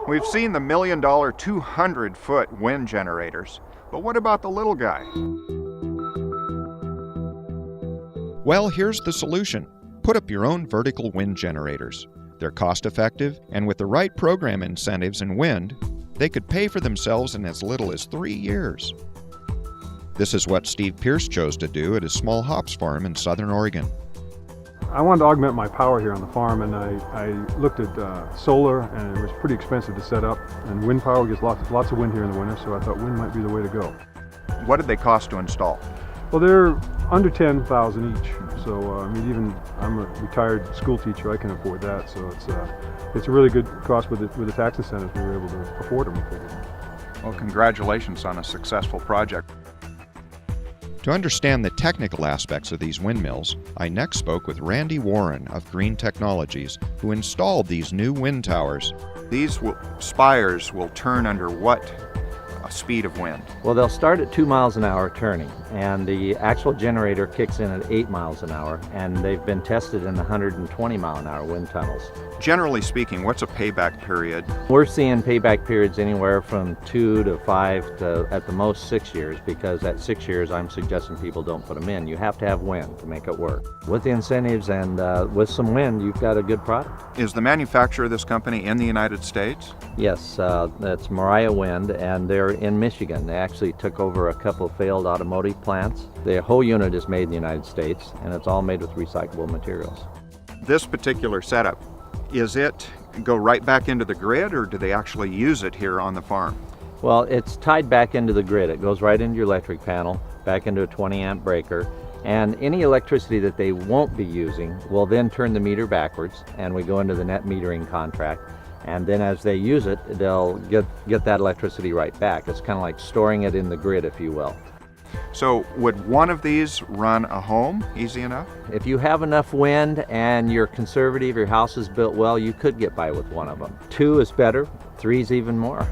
We've seen the $1 million 200-foot wind generators, but what about the little guy? Well, here's the solution. Put up your own vertical wind generators. They're cost-effective, and with the right program incentives in wind, they could pay for themselves in as little as 3 years. This is what Steve Pierce chose to do at his small hops farm in southern Oregon. I wanted to augment my power here on the farm, and I looked at solar, and it was pretty expensive to set up. And wind power gets lots of wind here in the winter, so I thought wind might be the way to go. What did they cost to install? Well, they're under $10,000 each. So I mean, even I'm a retired school teacher, I can afford that. So it's a really good cost with the tax incentives. We were able to afford them. Well, congratulations on a successful project. To understand the technical aspects of these windmills, I next spoke with Randy Warren of Green Technologies, who installed these new wind towers. These spires will turn under what speed of wind? Well, they'll start at 2 miles an hour turning, and the actual generator kicks in at 8 miles an hour, and they've been tested in 120 mile an hour wind tunnels. Generally speaking, what's a payback period? We're seeing payback periods anywhere from 2 to 5 to at the most 6 years, because at 6 years I'm suggesting people don't put them in. You have to have wind to make it work. With the incentives and with some wind, you've got a good product. Is the manufacturer of this company in the United States? Yes, that's Mariah Wind, and they're in Michigan. They actually took over a couple of failed automotive plants. The whole unit is made in the United States, and it's all made with recyclable materials. This particular setup, is it go right back into the grid, or do they actually use it here on the farm? Well, it's tied back into the grid. It goes right into your electric panel, back into a 20 amp breaker, and any electricity that they won't be using will then turn the meter backwards, and we go into the net metering contract. And then as they use it, they'll get that electricity right back. It's kind of like storing it in the grid, if you will. So would one of these run a home easy enough? If you have enough wind and you're conservative, your house is built well, you could get by with one of them. 2 is better, 3 is even more.